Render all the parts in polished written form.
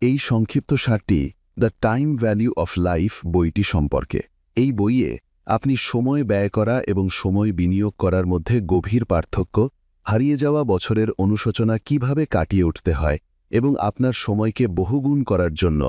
এই সংক্ষিপ্ত সারটি the time value of life বইটি সম্পর্কে। এই বইয়ে আপনি সময় ব্যয় করা এবং সময় বিনিয়োগ করার মধ্যে গভীর পার্থক্য, হারিয়ে যাওয়া বছরের অনুশোচনা কিভাবে কাটিয়ে উঠতে হয় এবং আপনার সময়কে বহুগুণ করার জন্য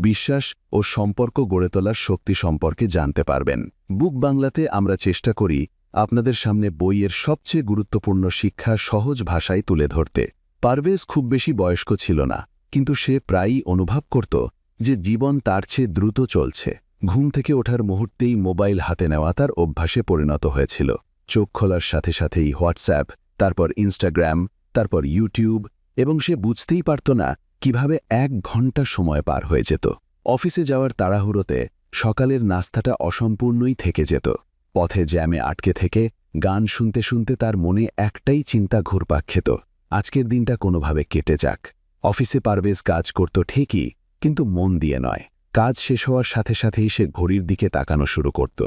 বিশ্বাস ও সম্পর্ক গড়ে তোলার শক্তি সম্পর্কে জানতে পারবেন। বুক বাংলাতে আমরা চেষ্টা করি আপনাদের সামনে বইয়ের সবচেয়ে গুরুত্বপূর্ণ শিক্ষা সহজ ভাষায় তুলে ধরতে। পারভেজ খুব বেশি বয়স্ক ছিল না, কিন্তু সে প্রায়ই অনুভব করত যে জীবন তার চেয়ে দ্রুত চলছে। ঘুম থেকে ওঠার মুহূর্তেই মোবাইল হাতে নেওয়া তার অভ্যাসে পরিণত হয়েছিল। চোখ খোলার সাথে সাথেই হোয়াটসঅ্যাপ, তারপর ইনস্টাগ্রাম, তারপর ইউটিউব, এবং সে বুঝতেই পারত না কিভাবে 1 ঘন্টা সময় পার হয়ে যেত। অফিসে যাওয়ার তাড়াহুড়োতে সকালের নাস্তাটা অসম্পূর্ণই থেকে যেত। পথে জ্যামে আটকে থেকে গান শুনতে শুনতে তার মনে একটাই চিন্তা ঘুরপাক খেত, আজকের দিনটা কোনোভাবে কেটে যাক। অফিসে পারভেজ কাজ করত ঠিকই, কিন্তু মন দিয়ে নয়। কাজ শেষ হওয়ার সাথে সাথেই সে ঘড়ির দিকে তাকানো শুরু করত।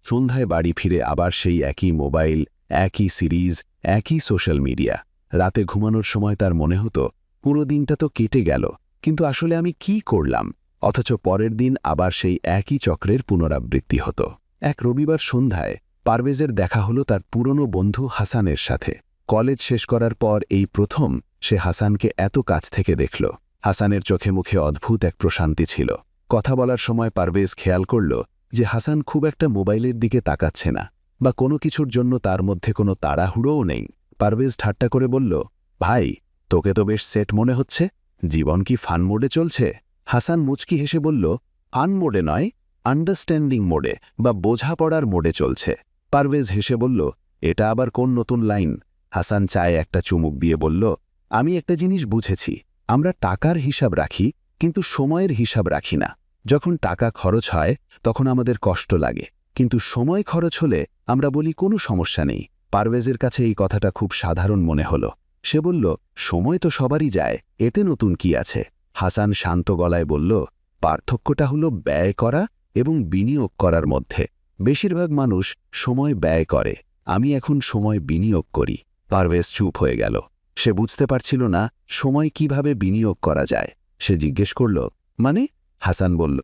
সন্ধ্যায় বাড়ি ফিরে আবার সেই একই মোবাইল, একই সিরিজ, একই সোশ্যাল মিডিয়া। রাতে ঘুমানোর সময় তার মনে হতো, পুরো দিনটা তো কেটে গেল, কিন্তু আসলে আমি কি করলাম? অথচ পরের দিন আবার সেই একই চক্রের পুনরাবৃত্তি হতো। এক রবিবার সন্ধ্যায় পারভেজের দেখা হলো তার পুরনো বন্ধু হাসানের সাথে। কলেজ শেষ করার পর এই প্রথম সে হাসানকে এত কাছ থেকে দেখল। হাসানের চোখে মুখে অদ্ভুত এক প্রশান্তি ছিল। কথা বলার সময় পারভেজ খেয়াল করল যে হাসান খুব একটা মোবাইলের দিকে তাকাচ্ছে না, বা কোনো কিছুর জন্য তার মধ্যে কোনো তাড়াহুড়োও নেই। পারভেজ ঠাট্টা করে বলল, ভাই, তোকে তো বেশ সেট মনে হচ্ছে। জীবন কি ফান মোডে চলছে? হাসান মুচকি হেসে বলল, ফান মোডে নয়, আন্ডারস্ট্যান্ডিং মোডে বা বোঝাপড়ার মোডে চলছে। পারভেজ হেসে বলল, এটা আবার কোন নতুন লাইন? হাসান চায়ে একটা চুমুক দিয়ে বলল, আমি একটা জিনিস বুঝেছি, আমরা টাকার হিসাব রাখি, কিন্তু সময়ের হিসাব রাখি না। যখন টাকা খরচ হয় তখন আমাদের কষ্ট লাগে, কিন্তু সময় খরচ হলে আমরা বলি কোনো সমস্যা নেই। পারভেজের কাছে এই কথাটা খুব সাধারণ মনে হল। সে বলল, সময় তো সবারই যায়, এতে নতুন কি আছে? হাসান শান্ত গলায় বলল, পার্থক্যটা হলো ব্যয় করা এবং বিনিয়োগ করার মধ্যে। বেশিরভাগ মানুষ সময় ব্যয় করে, আমি এখন সময় বিনিয়োগ করি। পারভেজ চুপ হয়ে গেল। সে বুঝতে পারছিল না সময় কিভাবে বিনিয়োগ করা যায়। সে জিজ্ঞেস করল, মানে? হাসান বলল,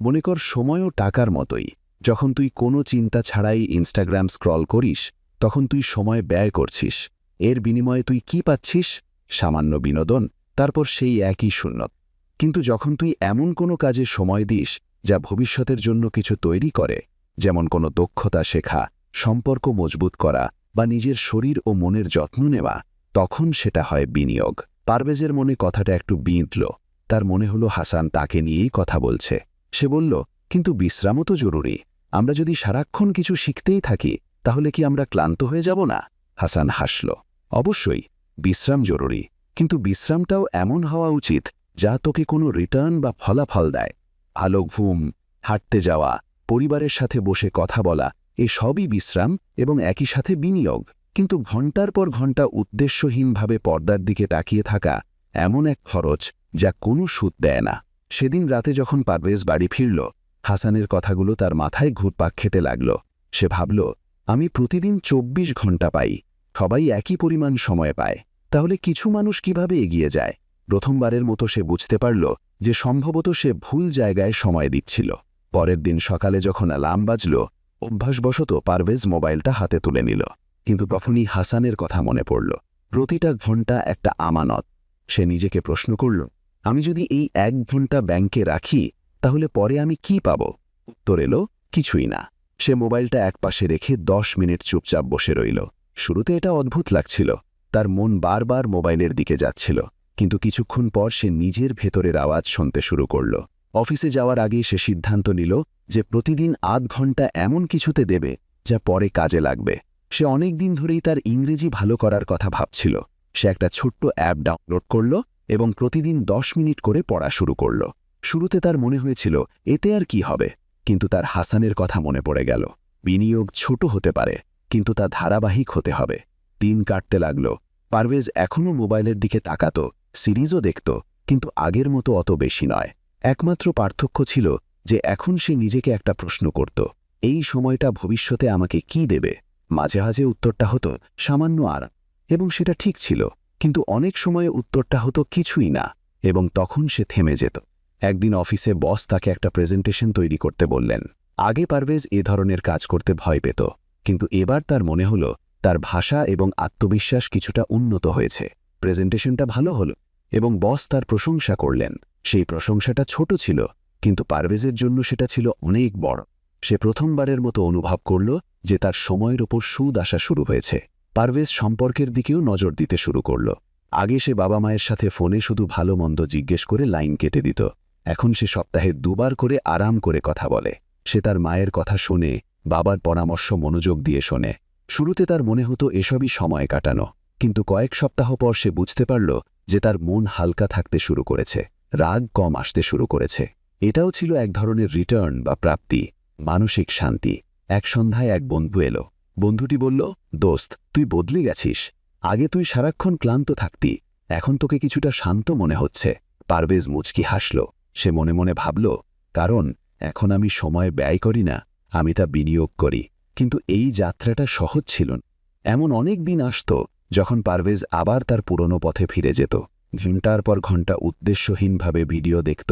মনে কর সময়ও টাকার মতোই। যখন তুই কোনো চিন্তা ছাড়াই ইনস্টাগ্রাম স্ক্রল করিস, তখন তুই সময় ব্যয় করছিস। এর বিনিময়ে তুই কি পাচ্ছিস? সামান্য বিনোদন, তারপর সেই একই শূন্যতা। কিন্তু যখন তুই এমন কোনো কাজে সময় দিস যা ভবিষ্যতের জন্য কিছু তৈরি করে, যেমন কোনো দক্ষতা শেখা, সম্পর্ক মজবুত করা বা নিজের শরীর ও মনের যত্ন নেওয়া, তখন সেটা হয় বিনিয়োগ। পারভেজের মনে কথাটা একটু বিঁধল। তার মনে হলো হাসান তাকে নিয়েই কথা বলছে। সে বলল, কিন্তু বিশ্রামও তো জরুরি। আমরা যদি সারাক্ষণ কিছু শিখতেই থাকি, তাহলে কি আমরা ক্লান্ত হয়ে যাব না? হাসান হাসল, অবশ্যই বিশ্রাম জরুরি, কিন্তু বিশ্রামটাও এমন হওয়া উচিত যা তোকে কোনো রিটার্ন বা ফলাফল দেয়। ভালো ঘুম, হাঁটতে যাওয়া, পরিবারের সাথে বসে কথা বলা, এ সবই বিশ্রাম এবং একই সাথে বিনিয়োগ। কিন্তু ঘণ্টার পর ঘণ্টা উদ্দেশ্যহীনভাবে পর্দার দিকে তাকিয়ে থাকা এমন এক খরচ যা কোনো সুদ দেয় না। সেদিন রাতে যখন পারভেজ বাড়ি ফিরল, হাসানের কথাগুলো তার মাথায় ঘুরপাক খেতে লাগল। সে ভাবল, আমি প্রতিদিন 24 ঘণ্টা পাই, সবাই একই পরিমাণ সময় পায়, তাহলে কিছু মানুষ কিভাবে এগিয়ে যায়? প্রথমবারের মতো সে বুঝতে পারল যে সম্ভবত সে ভুল জায়গায় সময় দিচ্ছিল। পরের দিন সকালে যখন অ্যালার্ম বাজল, অভ্যাসবশত পারভেজ মোবাইলটা হাতে তুলে নিল। কিন্তু তখনই হাসানের কথা মনে পড়ল। প্রতিটা ঘণ্টা একটা আমানত। সে নিজেকে প্রশ্ন করল, আমি যদি এই 1 ঘণ্টা ব্যাংকে রাখি, তাহলে পরে আমি কি পাব? উত্তর এলো, কিছুই না। সে মোবাইলটা একপাশে রেখে 10 মিনিট চুপচাপ বসে রইল। শুরুতে এটা অদ্ভুত লাগছিল। তার মন বারবার মোবাইলের দিকে যাচ্ছিল, কিন্তু কিছুক্ষণ পর সে নিজের ভেতরের আওয়াজ শুনতে শুরু করল। অফিসে যাওয়ার আগে সে সিদ্ধান্ত নিল যে প্রতিদিন আধ ঘণ্টা এমন কিছুতে দেবে যা পরে কাজে লাগবে। সে অনেক দিন ধরেই তার ইংরেজি ভালো করার কথা ভাবছিল। সে একটা ছোট্ট অ্যাপ ডাউনলোড করল এবং প্রতিদিন 10 মিনিট করে পড়া শুরু করল। শুরুতে তার মনে হয়েছিল এতে আর কি হবে, কিন্তু তার হাসানের কথা মনে পড়ে গেল। বিনিয়োগ ছোট হতে পারে, কিন্তু তা ধারাবাহিক হতে হবে। দিন কাটতে লাগল। পারভেজ এখনও মোবাইলের দিকে তাকাত, সিরিজও দেখত, কিন্তু আগের মতো অত বেশি নয়। একমাত্র পার্থক্য ছিল যে এখন সে নিজেকে একটা প্রশ্ন করত, এই সময়টা ভবিষ্যতে আমাকে কি দেবে? মাঝে মাঝে উত্তরটা হতো সামান্য আরাম, এবং সেটা ঠিক ছিল, কিন্তু অনেক সময়ে উত্তরটা হতো কিছুই না, এবং তখন সে থেমে যেত। একদিন অফিসে বস তাকে একটা প্রেজেন্টেশন তৈরি করতে বললেন। আগে পারভেজ এ ধরনের কাজ করতে ভয় পেত, কিন্তু এবার তার মনে হলো তার ভাষা এবং আত্মবিশ্বাস কিছুটা উন্নত হয়েছে। প্রেজেন্টেশনটা ভালো হলো এবং বস তার প্রশংসা করলেন। সেই প্রশংসাটা ছোট ছিল, কিন্তু পারভেজের জন্য সেটা ছিল অনেক বড়। সে প্রথমবারের মতো অনুভব করল যে তার সময়ের ওপর সুদ আসা শুরু হয়েছে। পারভেজ সম্পর্কের দিকেও নজর দিতে শুরু করল। আগে সে বাবা মায়ের সাথে ফোনে শুধু ভালো মন্দ জিজ্ঞেস করে লাইন কেটে দিত। এখন সে সপ্তাহে 2 বার করে আরাম করে কথা বলে। সে তার মায়ের কথা শোনে, বাবার পরামর্শ মনোযোগ দিয়ে শোনে। শুরুতে তার মনে হতো এসবই সময় কাটানো, কিন্তু কয়েক সপ্তাহ পর সে বুঝতে পারল যে তার মন হালকা থাকতে শুরু করেছে, রাগ কম আসতে শুরু করেছে। এটাও ছিল এক ধরনের রিটার্ন বা প্রাপ্তি, মানসিক শান্তি। এক সন্ধ্যায় এক বন্ধু এলো। বন্ধুটি বলল, দোস্ত, তুই বদলে গেছিস। আগে তুই সারাক্ষণ ক্লান্ত থাকতি, এখন তোকে কিছুটা শান্ত মনে হচ্ছে। পারভেজ মুচকি হাসল। সে মনে মনে ভাবল, কারণ এখন আমি সময় ব্যয় করি না, আমি তা বিনিয়োগ করি। কিন্তু এই যাত্রাটা সহজ ছিল না। এমন অনেক দিন আসত যখন পারভেজ আবার তার পুরনো পথে ফিরে যেত। ঘণ্টার পর ঘণ্টা উদ্দেশ্যহীনভাবে ভিডিও দেখত,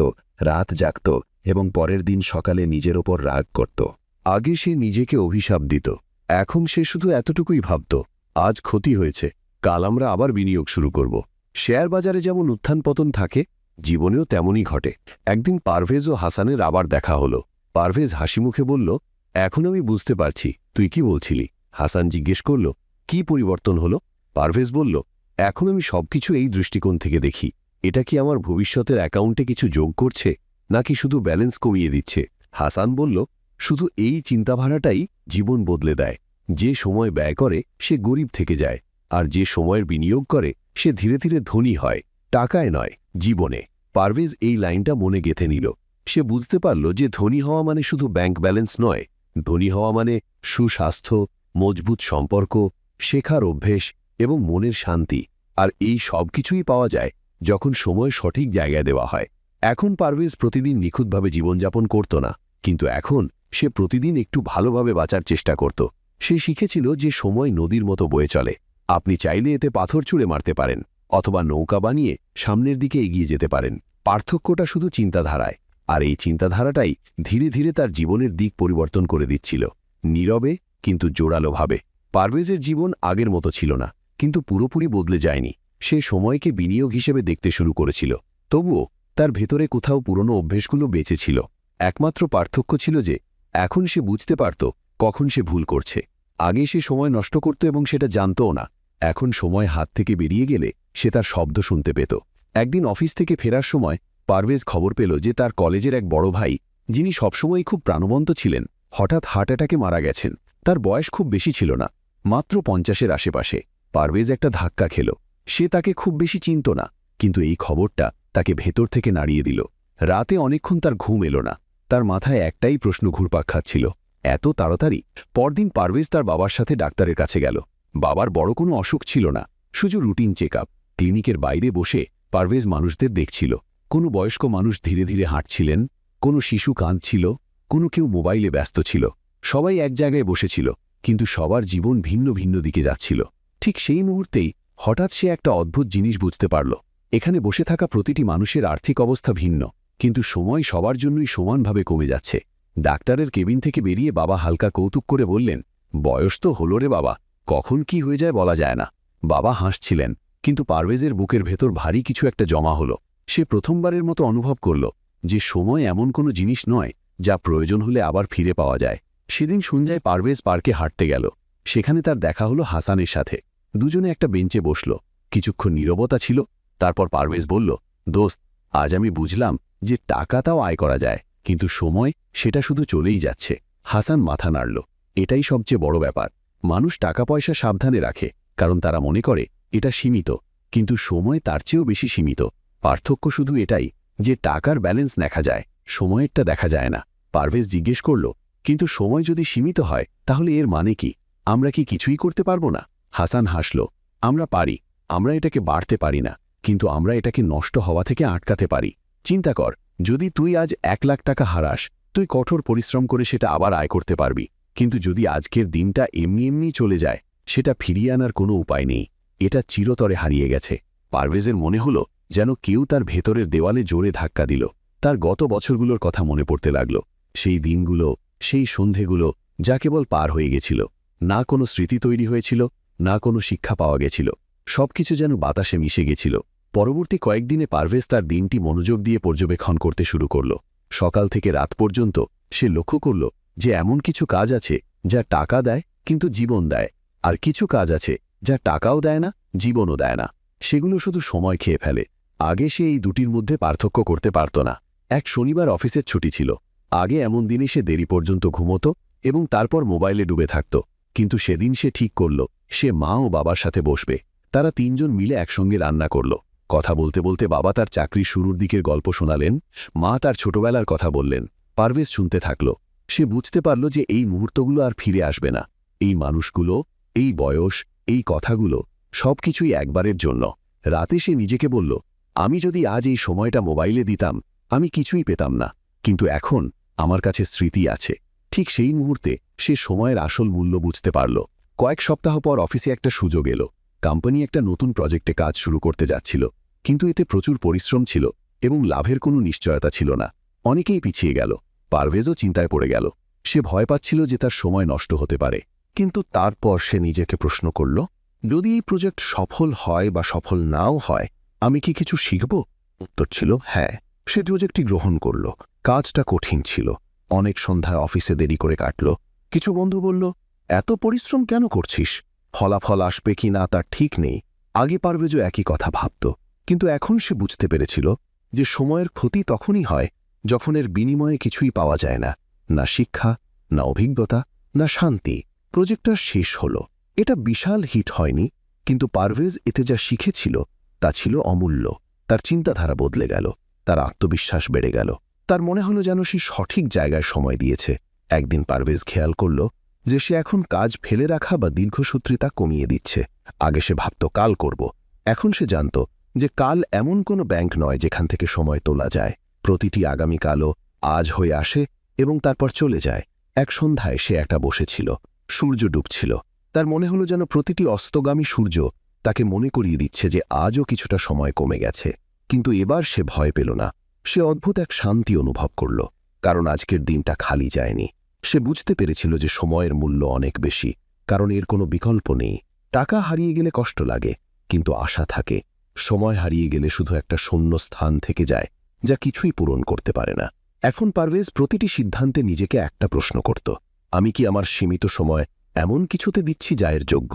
রাত জাগত এবং পরের দিন সকালে নিজের ওপর রাগ করত। আগে সে নিজেকে অভিশাপ দিত, এখন সে শুধু এতটুকুই ভাবত, আজ ক্ষতি হয়েছে, কাল আমরা আবার বিনিয়োগ শুরু করব। শেয়ার বাজারে যেমন উত্থান পতন থাকে, জীবনেও তেমনই ঘটে। একদিন পারভেজ ও হাসানের আবার দেখা হলো। পারভেজ হাসিমুখে বলল, এখন আমি বুঝতে পারছি তুই কি বলছিলি। হাসান জিজ্ঞেস করল, কি পরিবর্তন হলো? পারভেজ বলল, এখন আমি সবকিছু এই দৃষ্টিকোণ থেকে দেখি। এটা কি আমার ভবিষ্যতের অ্যাকাউন্টে কিছু যোগ করছে, নাকি শুধু ব্যালেন্স কমিয়ে দিচ্ছে? হাসান বলল, শুধু এই চিন্তাধারাটাই জীবন বদলে দেয়। যে সময় ব্যয় করে সে গরিব থেকে যায়, আর যে সময়ের বিনিয়োগ করে সে ধীরে ধীরে ধনী হয়, টাকায় নয়, জীবনে। পারভেজ এই লাইনটা মনে গেঁথে নিল। সে বুঝতে পারল যে ধনী হওয়া মানে শুধু ব্যাংক ব্যালেন্স নয়, ধনী হওয়া মানে সুস্বাস্থ্য, মজবুত সম্পর্ক, শেখার অভ্যেস এবং মনের শান্তি। আর এই সব কিছুই পাওয়া যায় যখন সময় সঠিক জায়গায় দেওয়া হয়। এখন পারভেজ প্রতিদিন নিখুঁতভাবে জীবনযাপন করত না, কিন্তু এখন সে প্রতিদিন একটু ভালোভাবে বাঁচার চেষ্টা করত। সে শিখেছিল যে সময় নদীর মতো বয়ে চলে। আপনি চাইলে এতে পাথর ছুঁড়ে মারতে পারেন, অথবা নৌকা বানিয়ে সামনের দিকে এগিয়ে যেতে পারেন। পার্থক্যটা শুধু চিন্তাধারায়, আর এই চিন্তাধারাটাই ধীরে ধীরে তার জীবনের দিক পরিবর্তন করে দিচ্ছিল, নীরবে কিন্তু জোরালোভাবে। পারভেজের জীবন আগের মতো ছিল না, কিন্তু পুরোপুরি বদলে যায়নি। সে সময়কে বিনিয়োগ হিসেবে দেখতে শুরু করেছিল, তবুও তার ভেতরে কোথাও পুরনো অভ্যেসগুলো বেঁচে ছিল। একমাত্র পার্থক্য ছিল যে এখন সে বুঝতে পারত কখন সে ভুল করছে। আগে সে সময় নষ্ট করত এবং সেটা জানতও না। এখন সময় হাত থেকে বেরিয়ে গেলে সে তার শব্দ শুনতে পেত। একদিন অফিস থেকে ফেরার সময় পারভেজ খবর পেল যে তার কলেজের এক বড় ভাই, যিনি সবসময় খুব প্রাণবন্ত ছিলেন, হঠাৎ হার্ট অ্যাটাকে মারা গেছেন। তার বয়স খুব বেশি ছিল না, মাত্র 50-এর আশেপাশে। পারভেজ একটা ধাক্কা খেল। সে তাকে খুব বেশি চিনত না, কিন্তু এই খবরটা তাকে ভেতর থেকে নাড়িয়ে দিল। রাতে অনেকক্ষণ তার ঘুম এলো না। তার মাথায় একটাই প্রশ্ন ঘুরপাক খাচ্ছিল, এত তাড়াতাড়ি? পরদিন পারভেজ তার বাবার সাথে ডাক্তারের কাছে গেল। বাবার বড় কোনো অসুখ ছিল না, শুধু রুটিন চেক আপ। ক্লিনিকের বাইরে বসে পারভেজ মানুষদের দেখছিল। কোনো বয়স্ক মানুষ ধীরে ধীরে হাঁটছিলেন, কোনো শিশু কাঁদছিল, কোনো কেউ মোবাইলে ব্যস্ত ছিল। সবাই এক জায়গায় বসেছিল, কিন্তু সবার জীবন ভিন্ন ভিন্ন দিকে যাচ্ছিল। ঠিক সেই মুহূর্তেই হঠাৎ সে একটা অদ্ভুত জিনিস বুঝতে পারল। এখানে বসে থাকা প্রতিটি মানুষের আর্থিক অবস্থা ভিন্ন, কিন্তু সময় সবার জন্যই সমানভাবে কমে যাচ্ছে। ডাক্তারের কেবিন থেকে বেরিয়ে বাবা হালকা কৌতুক করে বললেন, বয়স তো হলো রে বাবা, কখন কি হয়ে যায় বলা যায় না। বাবা হাসছিলেন, কিন্তু পারভেজের বুকের ভেতর ভারী কিছু একটা জমা হলো। সে প্রথমবারের মতো অনুভব করল যে সময় এমন কোনো জিনিস নয় যা প্রয়োজন হলে আবার ফিরে পাওয়া যায়। সেদিন সন্ধ্যায় পারভেজ পার্কে হাঁটতে গেল। সেখানে তার দেখা হলো হাসানের সাথে। দুজনে একটা বেঞ্চে বসল। কিছুক্ষণ নীরবতা ছিল। তারপর পারভেজ বলল, দোস্ত, আজ আমি বুঝলাম যে টাকাটাও আয় করা যায়, কিন্তু সময় সেটা শুধু চলেই যাচ্ছে। হাসান মাথা নাড়ল। এটাই সবচেয়ে বড় ব্যাপার। মানুষ টাকা পয়সা সাবধানে রাখে, কারণ তারা মনে করে এটা সীমিত, কিন্তু সময় তার চেয়েও বেশি সীমিত। পার্থক্য শুধু এটাই যে টাকার ব্যালেন্স দেখা যায়, সময়েরটা দেখা যায় না। পারভেজ জিজ্ঞেস করল, কিন্তু সময় যদি সীমিত হয় তাহলে এর মানে কি? আমরা কি কিছুই করতে পারবো না? হাসান হাসল, আমরা পারি। আমরা এটাকে বাড়তে পারি না, কিন্তু আমরা এটাকে নষ্ট হওয়া থেকে আটকাতে পারি। চিন্তা কর, যদি তুই আজ 1 লাখ টাকা হারাস, তুই কঠোর পরিশ্রম করে সেটা আবার আয় করতে পারবি। কিন্তু যদি আজকের দিনটা এমনি এমনি চলে যায়, সেটা ফিরিয়ে আনার কোনো উপায় নেই। এটা চিরতরে হারিয়ে গেছে। পারভেজের মনে হলো যেন কেউ তার ভেতরের দেওয়ালে জোরে ধাক্কা দিল। তার গত বছরগুলোর কথা মনে পড়তে লাগল, সেই দিনগুলো, সেই সন্ধেগুলো যা কেবল পার হয়ে গেছিল। না কোনো স্মৃতি তৈরি হয়েছিল, না কোনো শিক্ষা পাওয়া গেছিল, সবকিছু যেন বাতাসে মিশে গেছিল। পরবর্তী কয়েকদিনে পারভেজ তার দিনটি মনোযোগ দিয়ে পর্যবেক্ষণ করতে শুরু করল। সকাল থেকে রাত পর্যন্ত সে লক্ষ্য করল যে এমন কিছু কাজ আছে যা টাকা দেয় কিন্তু জীবন দেয়, আর কিছু কাজ আছে যা টাকাও দেয় না, জীবনও দেয় না। সেগুলো শুধু সময় খেয়ে ফেলে। আগে সে এই দুটির মধ্যে পার্থক্য করতে পারত না। এক শনিবার অফিসের ছুটি ছিল। আগে এমন দিনে সে দেরি পর্যন্ত ঘুমোত এবং তারপর মোবাইলে ডুবে থাকত। কিন্তু সেদিন সে ঠিক করল সে মা ও বাবার সাথে বসবে। তারা তিনজন মিলে একসঙ্গে রান্না করল। কথা বলতে বলতে বাবা তার চাকরির শুরুর দিকের গল্প শোনালেন, মা তার ছোটবেলার কথা বললেন। পারভেজ শুনতে থাকল। সে বুঝতে পারল যে এই মুহূর্তগুলো আর ফিরে আসবে না। এই মানুষগুলো, এই বয়স, এই কথাগুলো সবকিছুই একবারের জন্য। রাতে সে নিজেকে বলল, আমি যদি আজ এই সময়টা মোবাইলে দিতাম আমি কিছুই পেতাম না, কিন্তু এখন আমার কাছে স্মৃতি আছে। ঠিক সেই মুহূর্তে সে সময়ের আসল মূল্য বুঝতে পারল। কয়েক সপ্তাহ পর অফিসে একটা সুযোগ এলো। কোম্পানি একটা নতুন প্রজেক্টে কাজ শুরু করতে যাচ্ছিল, কিন্তু এতে প্রচুর পরিশ্রম ছিল এবং লাভের কোনো নিশ্চয়তা ছিল না। অনেকেই পিছিয়ে গেল। পারভেজও চিন্তায় পড়ে গেল। সে ভয় পাচ্ছিল যে তার সময় নষ্ট হতে পারে। কিন্তু তারপর সে নিজেকে প্রশ্ন করল, যদি এই প্রজেক্ট সফল হয় বা সফল নাও হয়, আমি কি কিছু শিখব? উত্তর ছিল হ্যাঁ। সে প্রজেক্টটি গ্রহণ করল। কাজটা কঠিন ছিল। অনেক সন্ধ্যায় অফিসে দেরি করে কাটল। কিছু বন্ধু বলল, এত পরিশ্রম কেন করছিস? ফলাফল আসবে কি না তার ঠিক নেই। আগে পারভেজও একই কথা ভাবত, কিন্তু এখন সে বুঝতে পেরেছিল যে সময়ের ক্ষতি তখনই হয় যখন এর বিনিময়ে কিছুই পাওয়া যায় না, না শিক্ষা, না অভিজ্ঞতা, না শান্তি। প্রজেক্টটা শেষ হল। এটা বিশাল হিট হয়নি, কিন্তু পারভেজ এতে যা শিখেছিল তা ছিল অমূল্য। তার চিন্তাধারা বদলে গেল, তার আত্মবিশ্বাস বেড়ে গেল। তার মনে হলো যেন সে সঠিক জায়গায় সময় দিয়েছে। একদিন পারভেজ খেয়াল করল যে সে এখন কাজ ফেলে রাখা বা দীর্ঘসূত্রিতা কমিয়ে দিচ্ছে। আগে সে ভাবত কাল করব, এখন সে জানত যে কাল এমন কোনো ব্যাংক নয় যেখান থেকে সময় তোলা যায়। প্রতিটি আগামীকালও আজ হয়ে আসে এবং তারপর চলে যায়। এক সন্ধ্যায় সে একটা বসেছিল। সূর্য ডুবছিল। তার মনে হলো যেন প্রতিটি অস্তগামী সূর্য তাকে মনে করিয়ে দিচ্ছে যে আজও কিছুটা সময় কমে গেছে। কিন্তু এবার সে ভয় পেল না। সে অদ্ভুত এক শান্তি অনুভব করল, কারণ আজকের দিনটা খালি যায়নি। সে বুঝতে পেরেছিল যে সময়ের মূল্য অনেক বেশি, কারণ এর কোনো বিকল্প নেই। টাকা হারিয়ে গেলে কষ্ট লাগে, কিন্তু আশা থাকে। সময় হারিয়ে গেলে শুধু একটা শূন্য স্থান থেকে যায় যা কিছুই পূরণ করতে পারে না। এখন পারভেজ প্রতিটি সিদ্ধান্তে নিজেকে একটা প্রশ্ন করত, আমি কি আমার সীমিত সময় এমন কিছুতে দিচ্ছি যা এর যোগ্য?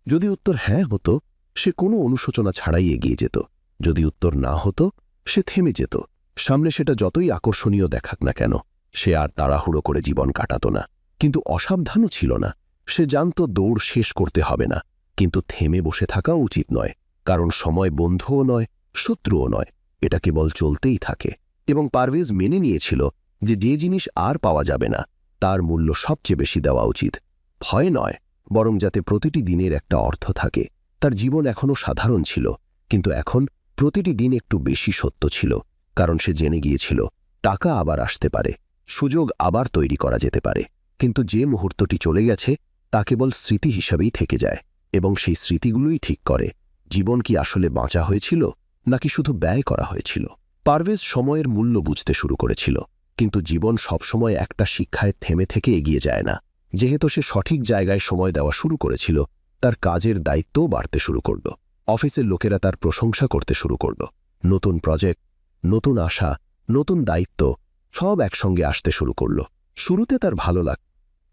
যদি উত্তর হ্যাঁ হতো, সে কোনো অনুশোচনা ছাড়াই এগিয়ে যেত। যদি উত্তর না হতো, সে থেমে যেত। সামনে সেটা যতই আকর্ষণীয় দেখাক না কেন, সে আর তাড়াহুড়ো করে জীবন কাটাত না। কিন্তু অসাবধানও ছিল না। সে জানত দৌড় শেষ করতে হবে না, কিন্তু থেমে বসে থাকাও উচিত নয়, কারণ সময় বন্ধুও নয়, শত্রুও নয়। এটা কেবল চলতেই থাকে। এবং পারভেজ মেনে নিয়েছিল যে যে জিনিস আর পাওয়া যাবে না তার মূল্য সবচেয়ে বেশি দেওয়া উচিত। ভয় নয়, বরং যাতে প্রতিটি দিনের একটা অর্থ থাকে। তার জীবন এখনও সাধারণ ছিল, কিন্তু এখন প্রতিটি দিন একটু বেশি সত্য ছিল, কারণ সে জেনে গিয়েছিল টাকা আবার আসতে পারে, সুযোগ আবার তৈরি করা যেতে পারে, কিন্তু যে মুহূর্তটি চলে গেছে তা কেবল স্মৃতি হিসাবেই থেকে যায়, এবং সেই স্মৃতিগুলোই ঠিক করে জীবন কি আসলে বাঁচা হয়েছিল নাকি শুধু ব্যয় করা হয়েছিল। পারভেজ সময়ের মূল্য বুঝতে শুরু করেছিল, কিন্তু জীবন সবসময় একটা শিক্ষায় থেমে থেকে এগিয়ে যায় না। যেহেতু সে সঠিক জায়গায় সময় দেওয়া শুরু করেছিল, তার কাজের দায়িত্বও বাড়তে শুরু করল। অফিসের লোকেরা তার প্রশংসা করতে শুরু করল। নতুন প্রজেক্ট, নতুন আশা, নতুন দায়িত্ব সব একসঙ্গে আসতে শুরু করল। শুরুতে তার ভালো লাগ,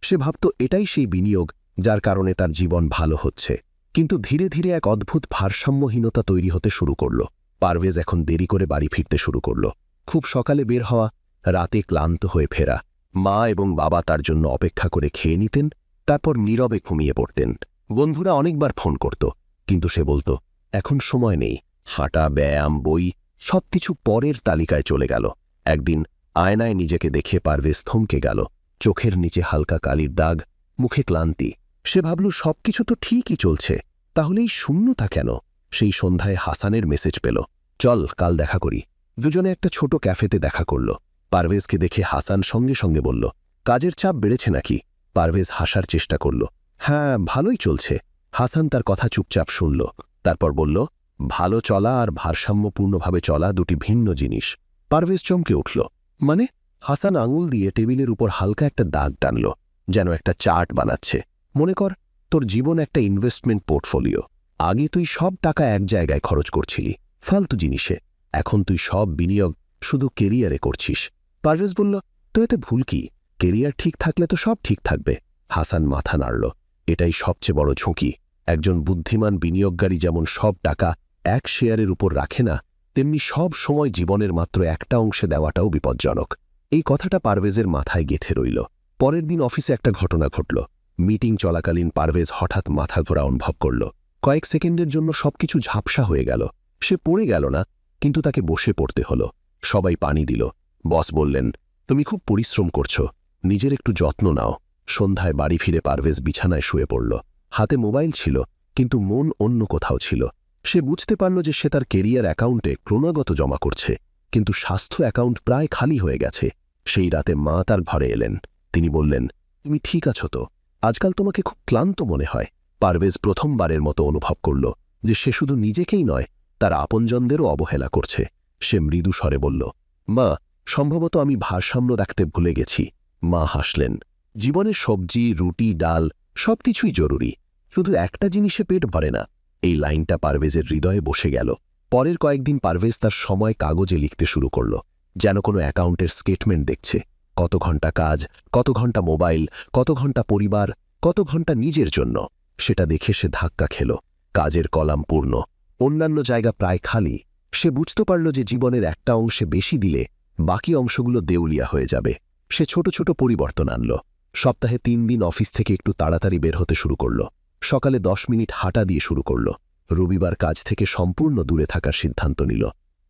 সে ভাবত এটাই সেই বিনিয়োগ যার কারণে তার জীবন ভালো হচ্ছে। কিন্তু ধীরে ধীরে এক অদ্ভুত ভারসাম্যহীনতা তৈরি হতে শুরু করল। পারভেজ এখন দেরি করে বাড়ি ফিরতে শুরু করল। খুব সকালে বের হওয়া, রাতে ক্লান্ত হয়ে ফেরা। মা এবং বাবা তার জন্য অপেক্ষা করে খেয়ে নিতেন, তারপর নীরবে ঘুমিয়ে পড়তেন। বন্ধুরা অনেকবার ফোন করত, কিন্তু সে বলত এখন সময় নেই। হাঁটা, ব্যায়াম, বই সবকিছু পরের তালিকায় চলে গেল। একদিন আয়নায় নিজেকে দেখে পারভেজ থমকে গেল। চোখের নিচে হালকা কালির দাগ, মুখে ক্লান্তি। সে ভাবল সবকিছু তো ঠিকই চলছে, তাহলে এই শূন্যতা কেন? সেই সন্ধ্যায় হাসানের মেসেজ পেল, চল কাল দেখা করি। দুজনে একটা ছোট ক্যাফেতে দেখা করল। পারভেজকে দেখে হাসান সঙ্গে সঙ্গে বলল, কাজের চাপ বেড়েছে নাকি? পারভেজ হাসার চেষ্টা করল, হ্যাঁ ভালোই চলছে। হাসান তার কথা চুপচাপ শুনল, তারপর বলল, ভালো চলা আর ভারসাম্যপূর্ণভাবে চলা দুটি ভিন্ন জিনিস। পারভেজ চমকে উঠল। মানে? হাসান আঙুল দিয়ে টেবিলের উপর হালকা একটা দাগ টানল, যেন একটা চার্ট বানাচ্ছে। মনে কর, তোর জীবন একটা ইনভেস্টমেন্ট পোর্টফোলিও। আগে তুই সব টাকা এক জায়গায় খরচ করছিলি, ফালতু জিনিসে। এখন তুই সব বিনিয়োগ শুধু কেরিয়ারে করছিস। পারভেজ বলল, তো এতে ভুল কি? কেরিয়ার ঠিক থাকলে তো সব ঠিক থাকবে। হাসান মাথা নাড়ল। এটাই সবচেয়ে বড় ঝুঁকি। একজন বুদ্ধিমান বিনিয়োগকারী যেমন সব টাকা এক শেয়ারের উপর রাখে না, তেমনি সব সময় জীবনের মাত্র একটা অংশে দেওয়াটাও বিপজ্জনক। এই কথাটা পারভেজের মাথায় গেঁথে রইল। পরের দিন অফিসে একটা ঘটনা ঘটল। মিটিং চলাকালীন পারভেজ হঠাৎ মাথা ঘোরা অনুভব করল। কয়েক সেকেন্ডের জন্য সবকিছু ঝাপসা হয়ে গেল। সে পড়ে গেল না, কিন্তু তাকে বসে পড়তে হলো। সবাই পানি দিল। বস বললেন, তুমি খুব পরিশ্রম করছো, নিজের একটু যত্ন নাও। সন্ধ্যায় বাড়ি ফিরে পারভেজ বিছানায় শুয়ে পড়ল। হাতে মোবাইল ছিল, কিন্তু মন অন্য কোথাও ছিল। সে বুঝতে পারল যে সে তার কেরিয়ার অ্যাকাউন্টে ক্রমাগত জমা করছে, কিন্তু স্বাস্থ্য অ্যাকাউন্ট প্রায় খালি হয়ে গেছে। সেই রাতে মা তার ঘরে এলেন। তিনি বললেন, তুমি ঠিক আছো তো? আজকাল তোমাকে খুব ক্লান্ত মনে হয়। পারভেজ প্রথমবারের মতো অনুভব করল যে সে শুধু নিজেকেই নয়, তার আপনজনদেরও অবহেলা করছে। সে মৃদু স্বরে বলল, মা, সম্ভবত আমি ভারসাম্য রাখতে ভুলে গেছি। মা হাসলেন। জীবনের সবজি, রুটি, ডাল সবকিছুই জরুরি, শুধু একটা জিনিসে পেট ভরে না। এই লাইনটা পারভেজের হৃদয়ে বসে গেল। পরের কয়েকদিন পারভেজ তার সময় কাগজে লিখতে শুরু করল, যেন কোনো অ্যাকাউন্টের স্টেটমেন্ট দেখছে। কত ঘন্টা কাজ, কত ঘন্টা মোবাইল, কত ঘন্টা পরিবার, কত ঘন্টা নিজের জন্য। সেটা দেখে সে ধাক্কা খেল। কাজের কলাম পূর্ণ, অন্যান্য জায়গা প্রায় খালি। সে বুঝতে পারল যে জীবনের একটা অংশে বেশি দিলে বাকি অংশগুলো দেউলিয়া হয়ে যাবে। সে ছোট ছোট পরিবর্তন আনল। সপ্তাহে 3 দিন অফিস থেকে একটু তাড়াতাড়ি বের হতে শুরু করল। সকালে 10 মিনিট হাঁটা দিয়ে শুরু করল। রবিবার কাজ থেকে সম্পূর্ণ দূরে থাকার সিদ্ধান্ত নিল।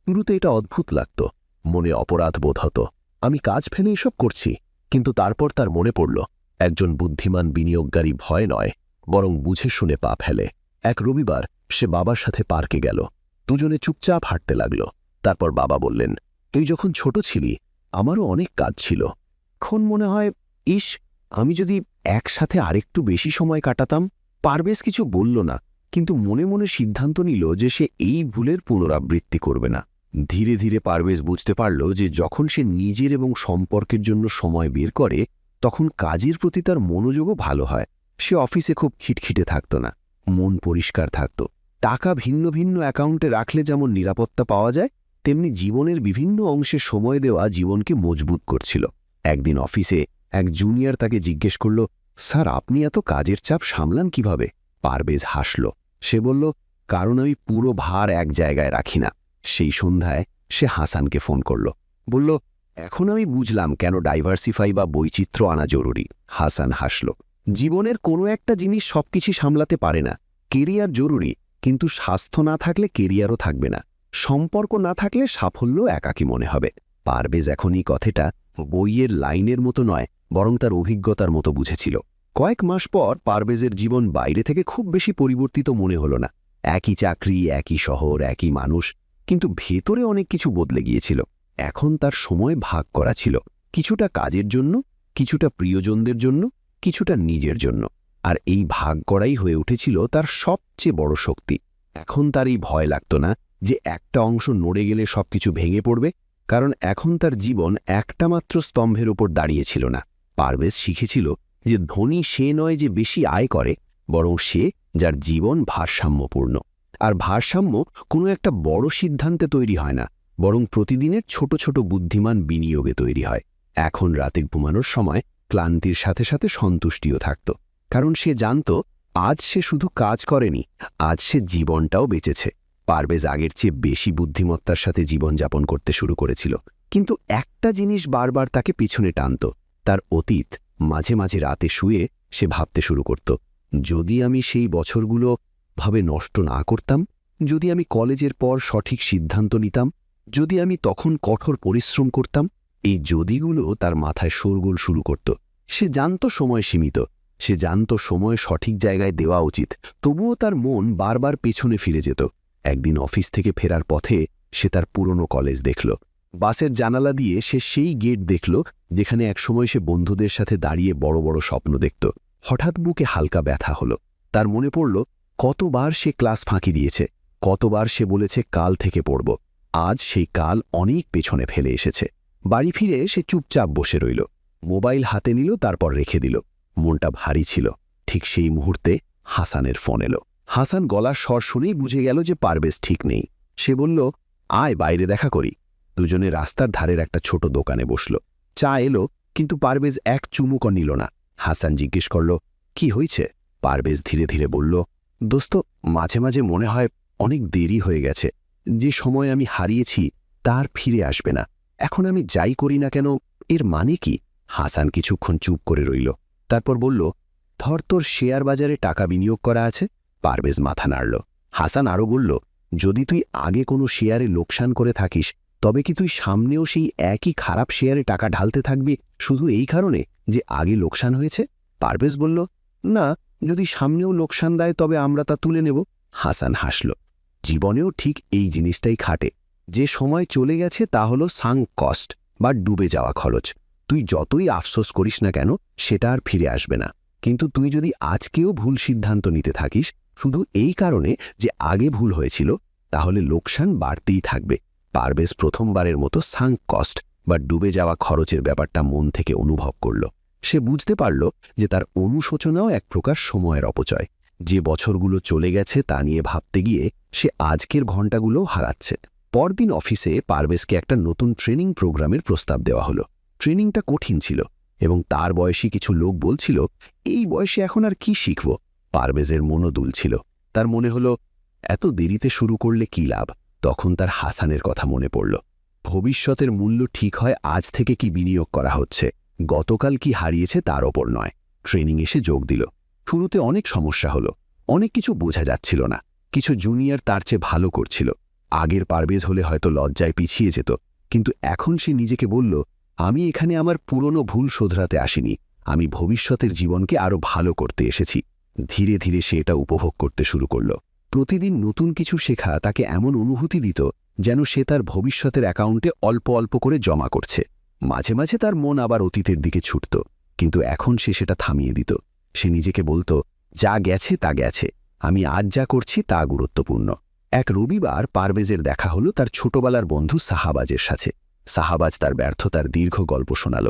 শুরুতে এটা অদ্ভুত লাগত, মনে অপরাধ বোধ হতো, আমি কাজ ফেলে এসব করছি। কিন্তু তারপর তার মনে পড়ল, একজন বুদ্ধিমান বিনিয়োগকারী ভয় নয়, বরং বুঝে শুনে পা ফেলে। এক রবিবার সে বাবার সাথে পার্কে গেল। দুজনে চুপচাপ হাঁটতে লাগল। তারপর বাবা বললেন, তুই যখন ছোট ছিলি আমারও অনেক কাজ ছিল। এখন মনে হয়, ইস, আমি যদি একসাথে আরেকটু বেশি সময় কাটাতাম। পারভেজ কিছু বলল না, কিন্তু মনে মনে সিদ্ধান্ত নিল যে সে এই ভুলের পুনরাবৃত্তি করবে না। ধীরে ধীরে পারভেজ বুঝতে পারল যে যখন সে নিজের এবং সম্পর্কের জন্য সময় বের করে, তখন কাজের প্রতি তার মনোযোগও ভালো হয়। সে অফিসে খুব খিটখিটে থাকত না, মন পরিষ্কার থাকত। টাকা ভিন্ন ভিন্ন অ্যাকাউন্টে রাখলে যেমন নিরাপত্তা পাওয়া যায়, তেমনি জীবনের বিভিন্ন অংশে সময় দেওয়া জীবনকে মজবুত করছিল। একদিন অফিসে এক জুনিয়র তাকে জিজ্ঞেস করল, স্যার, আপনি এত কাজের চাপ সামলান কিভাবে? পারভেজ হাসল। সে বলল, কারণ আমি পুরো ভার এক জায়গায় রাখি না। সেই সন্ধ্যায় সে হাসানকে ফোন করল। বলল, এখন আমি বুঝলাম কেন ডাইভার্সিফাই বা বৈচিত্র্য আনা জরুরি। হাসান হাসল। জীবনের কোনো একটা জিনিস সবকিছু সামলাতে পারে না। কেরিয়ার জরুরি, কিন্তু স্বাস্থ্য না থাকলে কেরিয়ারও থাকবে না। সম্পর্ক না থাকলে সাফল্য একাকী মনে হবে। পারভেজ এখন এই কথাটা বইয়ের লাইনের মতো নয়, বরং তার অভিজ্ঞতার মতো বুঝেছিল। কয়েক মাস পর পারভেজের জীবন বাইরে থেকে খুব বেশি পরিবর্তিত মনে হল না। একই চাকরি, একই শহর, একই মানুষ, কিন্তু ভেতরে অনেক কিছু বদলে গিয়েছিল। এখন তার সময় ভাগ করা ছিল, কিছুটা কাজের জন্য, কিছুটা প্রিয়জনদের জন্য, কিছুটা নিজের জন্য। আর এই ভাগ করাই হয়ে উঠেছিল তার সবচেয়ে বড় শক্তি। এখন তার এই ভয় লাগত না যে একটা অংশ নড়ে গেলে সবকিছু ভেঙে পড়বে, কারণ এখন তার জীবন একটা মাত্র স্তম্ভের উপর দাঁড়িয়েছিল না। পারভেজ শিখেছিল যে ধনী সে নয় যে বেশি আয় করে, বরং সে যার জীবন ভারসাম্যপূর্ণ। আর ভারসাম্য কোনো একটা বড় সিদ্ধান্তে তৈরি হয় না, বরং প্রতিদিনের ছোট ছোট বুদ্ধিমান বিনিয়োগে তৈরি হয়। এখন রাতে ঘুমানোর সময় ক্লান্তির সাথে সাথে সন্তুষ্টিও থাকত, কারণ সে জানত আজ সে শুধু কাজ করেনি, আজ সে জীবনটাও বেঁচেছে। পারভেজ আগের চেয়ে বেশি বুদ্ধিমত্তার সাথে জীবনযাপন করতে শুরু করেছিল, কিন্তু একটা জিনিস বারবার তাকে পিছনে টানত, তার অতীত। মাঝে মাঝে রাতে শুয়ে সে ভাবতে শুরু করত, যদি আমি সেই বছরগুলো ভাবে নষ্ট না করতাম, যদি আমি কলেজের পর সঠিক সিদ্ধান্ত নিতাম, যদি আমি তখন কঠোর পরিশ্রম করতাম। এই যদিগুলো তার মাথায় শোরগোল শুরু করত। সে জানত সময় সীমিত, সে জানত সময় সঠিক জায়গায় দেওয়া উচিত, তবুও তার মন বারবার পেছনে ফিরে যেত। একদিন অফিস থেকে ফেরার পথে সে তার পুরনো কলেজ দেখল। বাসের জানালা দিয়ে সে সেই গেট দেখল যেখানে একসময় সে বন্ধুদের সাথে দাঁড়িয়ে বড় বড় স্বপ্ন দেখত। হঠাৎ বুকে হালকা ব্যথা হলো। তার মনে পড়ল কতবার সে ক্লাস ফাঁকি দিয়েছে, কতবার সে বলেছে কাল থেকে পড়ব, আজ সেই কাল অনেক পেছনে ফেলে এসেছে। বাড়ি ফিরে সে চুপচাপ বসে রইল। মোবাইল হাতে নিল, তারপর রেখে দিল। মনটা ভারী ছিল। ঠিক সেই মুহূর্তে হাসানের ফোন এলো। হাসান গলার স্বর শুনেই বুঝে গেল যে পারভেজ ঠিক নেই। সে বলল, আয় বাইরে দেখা করি। দুজনে রাস্তার ধারের একটা ছোট দোকানে বসল। চা এলো, কিন্তু পারভেজ এক চুমুকও নিল না। হাসান জিজ্ঞেস করল, কি হয়েছে? পারভেজ ধীরে ধীরে বলল, দোস্ত, মাঝে মাঝে মনে হয় অনেক দেরি হয়ে গেছে। যে সময় আমি হারিয়েছি তার ফিরে আসবে না। এখন আমি যাই করি না কেন, এর মানে কি? হাসান কিছুক্ষণ চুপ করে রইল। তারপর বলল, ধর তোর শেয়ার বাজারে টাকা বিনিয়োগ করা আছে। পারভেজ মাথা নাড়ল। হাসান আরও বলল, যদি তুই আগে কোনো শেয়ারে লোকসান করে থাকিস, তবে কি তুই সামনেও সেই একই খারাপ শেয়ারে টাকা ঢালতে থাকবি শুধু এই কারণে যে আগে লোকসান হয়েছে? পারভেজ বলল, না, যদি সামনেও লোকসান দেয় তবে আমরা তা তুলে নেব। হাসান হাসল। জীবনেও ঠিক এই জিনিসটাই খাটে। যে সময় চলে গেছে তা হলো সাঙ্ক কস্ট, বা ডুবে যাওয়া খরচ। তুই যতই আফসোস করিস না কেন, সেটা আর ফিরে আসবে না। কিন্তু তুই যদি আজকেও ভুল সিদ্ধান্ত নিতে থাকিস শুধু এই কারণে যে আগে ভুল হয়েছিল, তাহলে লোকসান বাড়তেই থাকবে। পারভেজ প্রথমবারের মতো সাঙ্ক কস্ট বা ডুবে যাওয়া খরচের ব্যাপারটা মন থেকে অনুভব করল। সে বুঝতে পারল যে তার অনুশোচনাও এক প্রকার সময়ের অপচয়। যে বছরগুলো চলে গেছে তা নিয়ে ভাবতে গিয়ে সে আজকের ঘণ্টাগুলোও হারাচ্ছে। পরদিন অফিসে পারভেজকে একটা নতুন ট্রেনিং প্রোগ্রামের প্রস্তাব দেওয়া হলো। ট্রেনিংটা কঠিন ছিল এবং তার বয়সী কিছু লোক বলছিল, এই বয়সে এখন আর কি শিখব। পারভেজের মনও দুলছিল। তার মনে হলো, এত দেরিতে শুরু করলে কি লাভ? তখন তার হাসানের কথা মনে পড়ল। ভবিষ্যতের মূল্য ঠিক হয় আজ থেকে কি বিনিয়োগ করা হচ্ছে, গতকাল কি হারিয়েছে তার ওপর নয়। ট্রেনিং এসে যোগ দিল। শুরুতে অনেক সমস্যা হলো। অনেক কিছু বোঝা যাচ্ছিল না। কিছু জুনিয়র তার চেয়ে ভালো করছিল। আগের পারভেজ হলে হয়তো লজ্জায় পিছিয়ে যেত, কিন্তু এখন সে নিজেকে বলল, আমি এখানে আমার পুরনো ভুল শোধরাতে আসিনি, আমি ভবিষ্যতের জীবনকে আরও ভালো করতে এসেছি। ধীরে ধীরে সে এটা উপভোগ করতে শুরু করল। প্রতিদিন নতুন কিছু শেখা তাকে এমন অনুভূতি দিত যেন সে তার ভবিষ্যতের অ্যাকাউন্টে অল্প অল্প করে জমা করছে। মাঝে মাঝে তার মন আবার অতীতের দিকে ছুটত, কিন্তু এখন সে সেটা থামিয়ে দিত। সে নিজেকে বলতো, যা গেছে তা গেছে, আমি আজ যা করছি তা গুরুত্বপূর্ণ। এক রবিবার পারভেজের দেখা হলো তার ছোটবেলার বন্ধু সাহাবাজের সাথে। সাহাবাজ তার ব্যর্থতার দীর্ঘ গল্প শোনাল।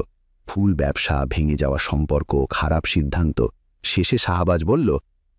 ফুল ব্যবসা, ভেঙে যাওয়া সম্পর্ক, খারাপ সিদ্ধান্ত। শেষে সাহাবাজ বলল,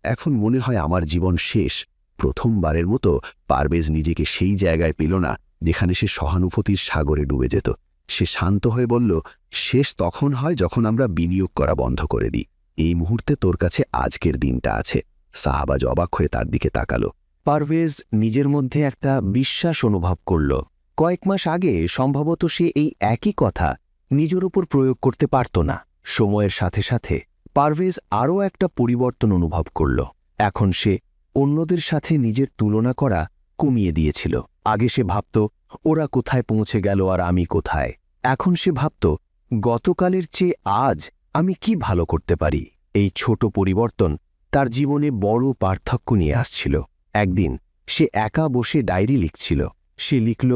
এখন মনে হয় আমার জীবন শেষ। প্রথমবারের মতো পারভেজ নিজেকে সেই জায়গায় পেল না যেখানে সে সহানুভূতির সাগরে ডুবে যেত। সে শান্ত হয়ে বলল, শেষ তখন হয় যখন আমরা বিনিয়োগ করা বন্ধ করে দিই। এই মুহূর্তে তোর কাছে আজকের দিনটা আছে। সাহাবাজ অবাক হয়ে তার দিকে তাকালো। পারভেজ নিজের মধ্যে একটা বিশ্বাস অনুভব করল। কয়েক মাস আগে সম্ভবত সে এই একই কথা নিজের উপর প্রয়োগ করতে পারত না। সময়ের সাথে সাথে পারভেজ আরও একটা পরিবর্তন অনুভব করল। এখন সে অন্যদের সাথে নিজের তুলনা করা কমিয়ে দিয়েছিল। আগে সে ভাবত, ওরা কোথায় পৌঁছে গেল আর আমি কোথায়। এখন সে ভাবত, গতকালের চেয়ে আজ আমি কি ভালো করতে পারি। এই ছোট পরিবর্তন তার জীবনে বড় পার্থক্য নিয়ে আসছিল। একদিন সে একা বসে ডায়েরি লিখছিল। সে লিখল,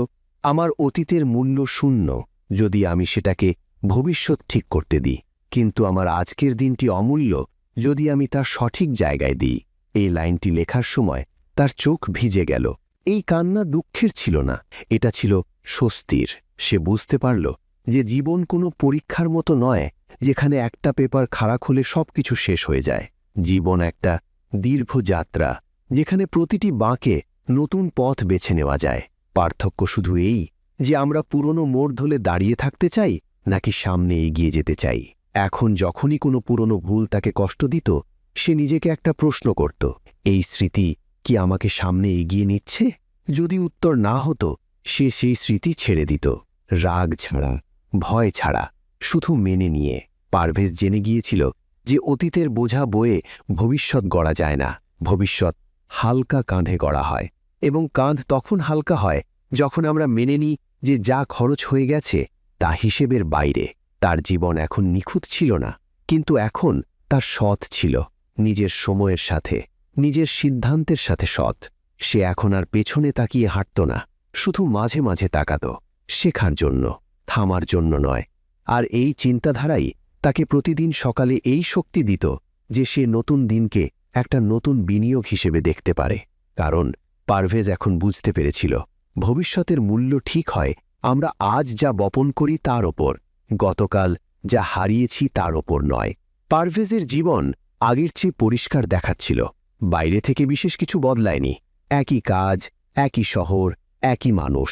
আমার অতীতের মূল্য শূন্য যদি আমি সেটাকে ভবিষ্যৎ ঠিক করতে দিই, কিন্তু আমার আজকের দিনটি অমূল্য যদি আমি তা সঠিক জায়গায় দিই। এই লাইনটি লেখার সময় তার চোখ ভিজে গেল। এই কান্না দুঃখের ছিল না, এটা ছিল স্বস্তির। সে বুঝতে পারল যে জীবন কোনো পরীক্ষার মতো নয় যেখানে একটা পেপার খারাপ হলে সবকিছু শেষ হয়ে যায়। জীবন একটা দীর্ঘ যাত্রা যেখানে প্রতিটি বাঁকে নতুন পথ বেছে নেওয়া যায়। পার্থক্য শুধু এই যে আমরা পুরনো মোড় ধরে দাঁড়িয়ে থাকতে চাই নাকি সামনে এগিয়ে যেতে চাই। এখন যখনই কোনো পুরনো ভুল তাকে কষ্ট দিত, সে নিজেকে একটা প্রশ্ন করত, এই স্মৃতি কি আমাকে সামনে এগিয়ে নিচ্ছে? যদি উত্তর না হতো, সে সেই স্মৃতি ছেড়ে দিত, রাগ ছাড়া, ভয় ছাড়া, শুধু মেনে নিয়ে। পারভেজ জেনে গিয়েছিল যে অতীতের বোঝা বয়ে ভবিষ্যৎ গড়া যায় না। ভবিষ্যৎ হালকা কাঁধে গড়া হয়, এবং কাঁধ তখন হালকা হয় যখন আমরা মেনে নিই যে যা খরচ হয়ে গেছে তা হিসেবের বাইরে। তার জীবন এখন নিখুঁত ছিল না, কিন্তু এখন তার সৎ ছিল, নিজের সময়ের সাথে, নিজের সিদ্ধান্তের সাথে সৎ। সে এখন আর পেছনে তাকিয়ে হাঁটত না, শুধু মাঝে মাঝে তাকাত, শেখার জন্য, থামার জন্য নয়। আর এই চিন্তাধারাই তাকে প্রতিদিন সকালে এই শক্তি দিত যে সে নতুন দিনকে একটা নতুন বিনিয়োগ হিসেবে দেখতে পারে। কারণ পারভেজ এখন বুঝতে পেরেছিল ভবিষ্যতের মূল্য ঠিক হয় আমরা আজ যা বপন করি তার ওপর, গতকাল যা হারিয়েছি তার ওপর নয়। পারভেজের জীবন আগের চেয়ে পরিষ্কার দেখাচ্ছিল। বাইরে থেকে বিশেষ কিছু বদলায়নি, একই কাজ, একই শহর, একই মানুষ,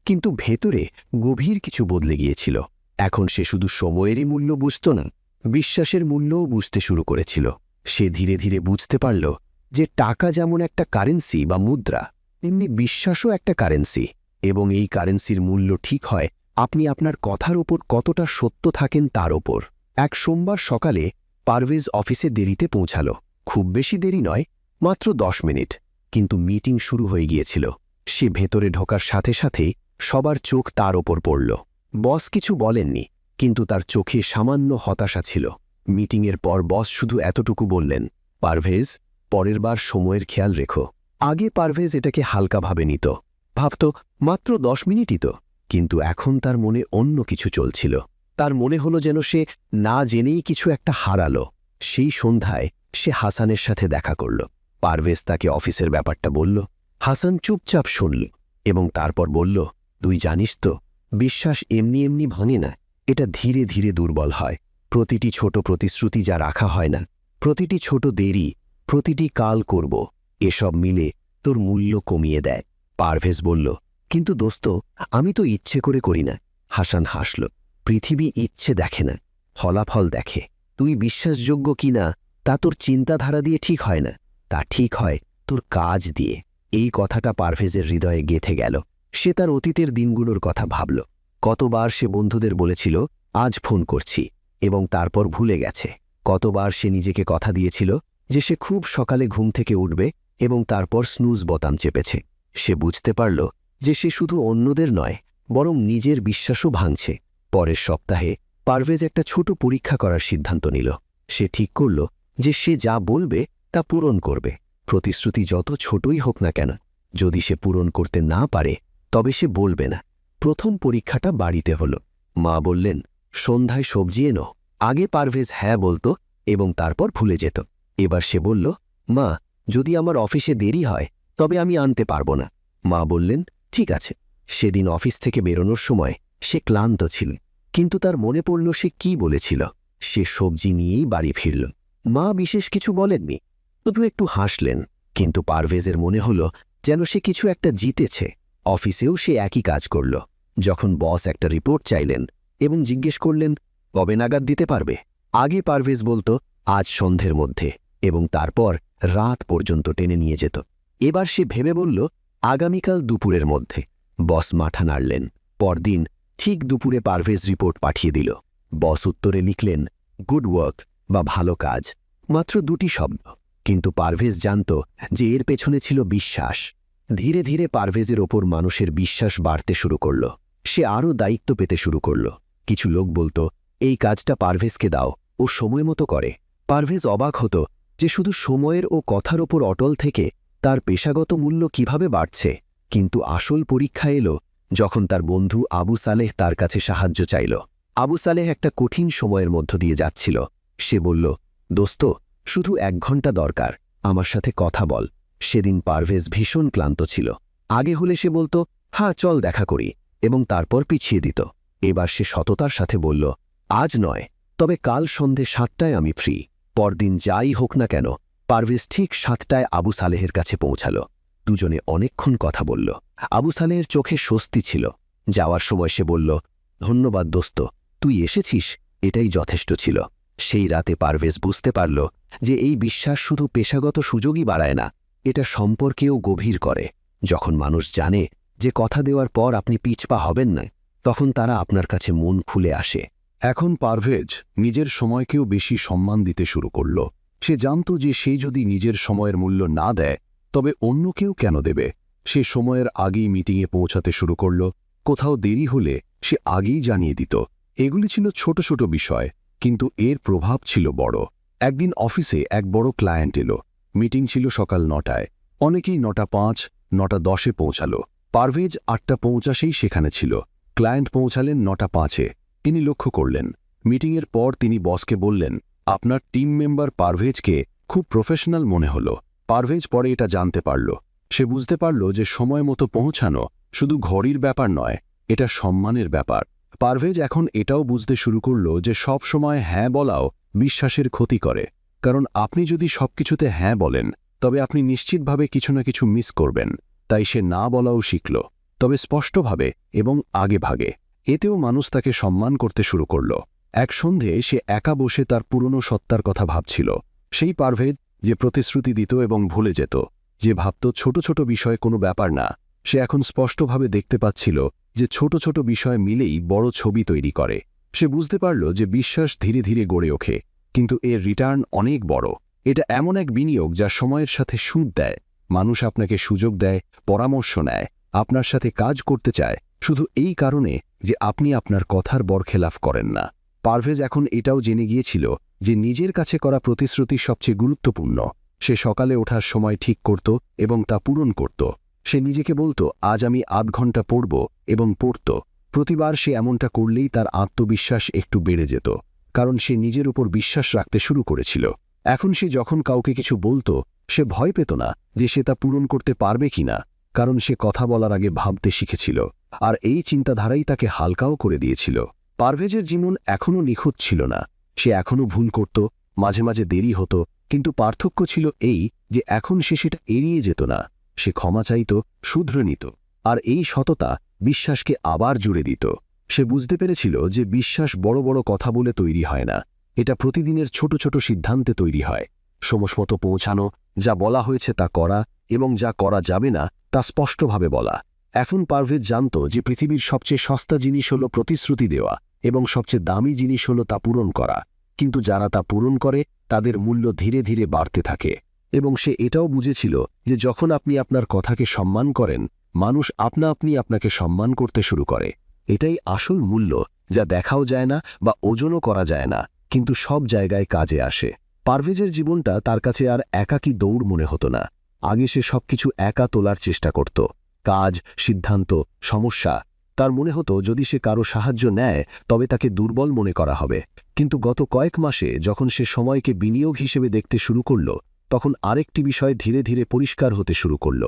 কিন্তু ভেতরে গভীর কিছু বদলে গিয়েছিল। এখন সে শুধু সময়েরই মূল্য বুঝত না, বিশ্বাসের মূল্যও বুঝতে শুরু করেছিল। সে ধীরে ধীরে বুঝতে পারল যে টাকা যেমন একটা কারেন্সি বা মুদ্রা, তেমনি বিশ্বাসও একটা কারেন্সি, এবং এই কারেন্সির মূল্য ঠিক হয় আপনি আপনার কথার ওপর কতটা সত্য থাকেন তার ওপর। এক সোমবার সকালে পারভেজ অফিসে দেরিতে পৌঁছাল। খুব বেশি দেরি নয়, মাত্র 10 মিনিট, কিন্তু মিটিং শুরু হয়ে গিয়েছিল। সে ভেতরে ঢোকার সাথে সাথেই সবার চোখ তার ওপর পড়ল। বস কিছু বলেননি, কিন্তু তার চোখে সামান্য হতাশা ছিল। মিটিংয়ের পর বস শুধু এতটুকু বললেন, পারভেজ, পরের বার সময়ের খেয়াল রেখো। আগে পারভেজ এটাকে হালকাভাবে নিত, ভাবত মাত্র 10 মিনিটই তো, কিন্তু এখন তার মনে অন্য কিছু চলছিল। তার মনে হলো যেন সে না জেনেই কিছু একটা হারালো। সেই সন্ধ্যায় সে হাসানের সাথে দেখা করল। পারভেজ তাকে অফিসের ব্যাপারটা বলল। হাসান চুপচাপ শুনল এবং তারপর বলল, তুই জানিস তো, বিশ্বাস এমনি এমনি ভাঙে না, এটা ধীরে ধীরে দুর্বল হয়। প্রতিটি ছোট প্রতিশ্রুতি যা রাখা হয় না, প্রতিটি ছোট দেরি, প্রতিটি কাল করব, এসব মিলে তোর মূল্য কমিয়ে দেয়। পারভেজ বলল, কিন্তু দোস্ত, আমি তো ইচ্ছে করে করি না। হাসান হাসল, পৃথিবী ইচ্ছে দেখে না, ফলাফল দেখে। তুই বিশ্বাসযোগ্য কিনা তা তোর চিন্তাধারা দিয়ে ঠিক হয় না, তা ঠিক হয় তোর কাজ দিয়ে। এই কথাটা পারভেজের হৃদয়ে গেঁথে গেল। সে তার অতীতের দিনগুলোর কথা ভাবল। কতবার সে বন্ধুদের বলেছিল আজ ফোন করছি, এবং তারপর ভুলে গেছে। কতবার সে নিজেকে কথা দিয়েছিল যে সে খুব সকালে ঘুম থেকে উঠবে, এবং তারপর স্নুজ বোতাম চেপেছে। সে বুঝতে পারল যে সে শুধু অন্যদের নয়, বরং নিজের বিশ্বাসও ভাঙছে। পরের সপ্তাহে পারভেজ একটা ছোট পরীক্ষা করার সিদ্ধান্ত নিল। সে ঠিক করল যে সে যা বলবে তা পূরণ করবে, প্রতিশ্রুতি যত ছোটই হোক না কেন। যদি সে পূরণ করতে না পারে তবে সে বলবে না। প্রথম পরীক্ষাটা বাড়িতে হল। মা বললেন, সন্ধ্যায় সবজি এনো। আগে পারভেজ হ্যাঁ বলত এবং তারপর ভুলে যেত। এবার সে বলল, মা, যদি আমার অফিসে দেরি হয় তবে আমি আনতে পারব না। মা বললেন, ঠিক আছে। সেদিন অফিস থেকে বেরোনোর সময় সে ক্লান্ত ছিল, কিন্তু তার মনে পড়ল সে কি বলেছিল। সে সবজি নিয়েই বাড়ি ফিরল। মা বিশেষ কিছু বলেননি, শুধু একটু হাসলেন, কিন্তু পারভেজের মনে হল যেন সে কিছু একটা জিতেছে। অফিসেও সে একই কাজ করল। যখন বস একটা রিপোর্ট চাইলেন এবং জিজ্ঞেস করলেন কবে নাগাদ দিতে পারবে, আগে পারভেজ বলতো আজ সন্ধ্যের মধ্যে, এবং তারপর রাত পর্যন্ত টেনে নিয়ে যেত। এবার সে ভেবে বলল আগামীকাল দুপুরের মধ্যে। বস মাথা নাড়লেন। পরদিন ঠিক দুপুরে পারভেজ রিপোর্ট পাঠিয়ে দিল। বস উত্তরে লিখলেন গুড ওয়ার্ক বা ভালো কাজ, মাত্র 2টি শব্দ, কিন্তু পারভেজ জানত যে এর পেছনে ছিল বিশ্বাস। ধীরে ধীরে পারভেজের ওপর মানুষের বিশ্বাস বাড়তে শুরু করল। সে আরও দায়িত্ব পেতে শুরু করল। কিছু লোক বলতো এই কাজটা পারভেজকে দাও, ও সময় মতো করে। পারভেজ অবাক হতো যে শুধু সময়ের ও কথার ওপর অটল থেকে তার পেশাগত মূল্য কিভাবে বাড়ছে। কিন্তু আসল পরীক্ষা এলো যখন তার বন্ধু আবু সালেহ তার কাছে সাহায্য চাইল। আবু সালেহ একটা কঠিন সময়ের মধ্য দিয়ে যাচ্ছিল। সে বলল, দোস্ত, শুধু 1 ঘন্টা দরকার, আমার সাথে কথা বল। সেদিন পারভেজ ভীষণ ক্লান্ত ছিল। আগে হলে সে বলতো হ্যাঁ চল দেখা করি, এবং তারপর পিছিয়ে দিত। এবার সে সততার সাথে বলল, আজ নয়, তবে কাল সন্ধে 7টায় আমি ফ্রি। পরদিন যাই হোক না কেন, পারভেজ ঠিক 7টায় আবু সালেহের কাছে পৌঁছাল। দুজনে অনেকক্ষণ কথা বলল। আবু সালেহের চোখে স্বস্তি ছিল। যাওয়ার সময় সে বলল, ধন্যবাদ দোস্ত, তুই এসেছিস, এটাই যথেষ্ট ছিল। সেই রাতে পারভেজ বুঝতে পারল যে এই বিশ্বাস শুধু পেশাগত সুযোগই বাড়ায় না, এটা সম্পর্কেও গভীর করে। যখন মানুষ জানে যে কথা দেওয়ার পর আপনি পিছপা হবেন না, তখন তারা আপনার কাছে মন খুলে আসে। এখন পারভেজ নিজের সময়কেও বেশি সম্মান দিতে শুরু করল। সে জানত যে সে যদি নিজের সময়ের মূল্য না দেয় তবে অন্য কেউ কেন দেবে। সে সময়ের আগেই মিটিংয়ে পৌঁছাতে শুরু করল। কোথাও দেরি হলে সে আগেই জানিয়ে দিত। এগুলি ছিল ছোট ছোট বিষয়, কিন্তু এর প্রভাব ছিল বড়। একদিন অফিসে এক বড় ক্লায়েন্ট এলো। মিটিং ছিল সকাল 9টায়। অনেকেই 9:05, 9:10-এ পৌঁছাল। পারভেজ 8:50-এই সেখানে ছিল। ক্লায়েন্ট পৌঁছালেন 9:05-এ। তিনি লক্ষ্য করলেন। মিটিংয়ের পর তিনি বসকে বললেন, আপনার টিম মেম্বার পারভেজকে খুব প্রফেশনাল মনে হলো। পারভেজ পরে এটা জানতে পারল। সে বুঝতে পারল যে সময় মতো পৌঁছানো শুধু ঘড়ির ব্যাপার নয়, এটা সম্মানের ব্যাপার। পারভেজ এখন এটাও বুঝতে শুরু করল যে সব সময় হ্যাঁ বলাও বিশ্বাসের ক্ষতি করে। কারণ আপনি যদি সবকিছুতে হ্যাঁ বলেন, তবে আপনি নিশ্চিতভাবে কিছু না কিছু মিস করবেন। তাই সে না বলাও শিখল, তবে স্পষ্টভাবে এবং আগে ভাগে। এতেও মানুষ তাকে সম্মান করতে শুরু করল। এক সন্ধে সে একা বসে তার পুরনো সত্তার কথা ভাবছিল। সেই পারভেজ যে প্রতিশ্রুতি দিত এবং ভুলে যেত, যে ভাবত ছোট ছোট বিষয় কোনো ব্যাপার না, সে এখন স্পষ্টভাবে দেখতে পাচ্ছিল যে ছোট ছোট বিষয় মিলেই বড় ছবি তৈরি করে। সে বুঝতে পারল যে বিশ্বাস ধীরে ধীরে গড়ে ওঠে, কিন্তু এর রিটার্ন অনেক বড়। এটা এমন এক বিনিয়োগ যা সময়ের সাথে সুদ দেয়। মানুষ আপনাকে সুযোগ দেয়, পরামর্শ নেয়, আপনার সাথে কাজ করতে চায়, শুধু এই কারণে যে আপনি আপনার কথার বরখেলাফ করেন না। পারভেজ এখন এটাও জেনে গিয়েছিল যে নিজের কাছে করা প্রতিশ্রুতি সবচেয়ে গুরুত্বপূর্ণ। সে সকালে ওঠার সময় ঠিক করত এবং তা পূরণ করত। সে নিজেকে বলতো, আজ আমি আধ ঘন্টা পড়ব, এবং পড়ত। প্রতিবার সে এমনটা করলেই তার আত্মবিশ্বাস একটু বেড়ে যেত, কারণ সে নিজের উপর বিশ্বাস রাখতে শুরু করেছিল। এখন সে যখন কাউকে কিছু বলতো, সে ভয় পেত না যে সে তা পূরণ করতে পারবে কিনা, কারণ সে কথা বলার আগে ভাবতে শিখেছিল। আর এই চিন্তাধারাই তাকে হালকাও করে দিয়েছিল। পারভেজের জীবন এখনও নিখুঁত ছিল না। সে এখনও ভুল করত, মাঝে মাঝে দেরি হতো, কিন্তু পার্থক্য ছিল এই যে এখন সে সেটা এড়িয়ে যেত না। সে ক্ষমা চাইত, শুধরে নিত, আর এই সততা বিশ্বাসকে আবার জুড়ে দিত। সে বুঝতে পেরেছিল যে বিশ্বাস বড় বড় কথা বলে তৈরি হয় না, এটা প্রতিদিনের ছোট ছোট সিদ্ধান্তে তৈরি হয়। সময়মতো পৌঁছানো, যা বলা হয়েছে তা করা, এবং যা করা যাবে না তা স্পষ্টভাবে বলা। এখন পারভেজ জানত যে পৃথিবীর সবচেয়ে সস্তা জিনিস হল প্রতিশ্রুতি দেওয়া, এবং সবচেয়ে দামি জিনিস হল তা পূরণ করা। কিন্তু যারা তা পূরণ করে তাদের মূল্য ধীরে ধীরে বাড়তে থাকে। এবং সে এটাও বুঝেছিল যে যখন আপনি আপনার কথাকে সম্মান করেন, মানুষ আপনা আপনি আপনাকে সম্মান করতে শুরু করে। এটাই আসল মূল্য, যা দেখাও যায় না বা ওজনও করা যায় না, কিন্তু সব জায়গায় কাজে আসে। পারভেজের জীবনটা তার কাছে আর একাকী দৌড় মনে হতো না। আগে সে সবকিছু একা তোলার চেষ্টা করত, কাজ, সিদ্ধান্ত, সমস্যা। তার মনে হতো যদি সে কারো সাহায্য নেয় তবে তাকে দুর্বল মনে করা হবে। কিন্তু গত কয়েক মাসে যখন সে সময়কে বিনিয়োগ হিসেবে দেখতে শুরু করল, তখন আরেকটি বিষয় ধীরে ধীরে পরিষ্কার হতে শুরু করল।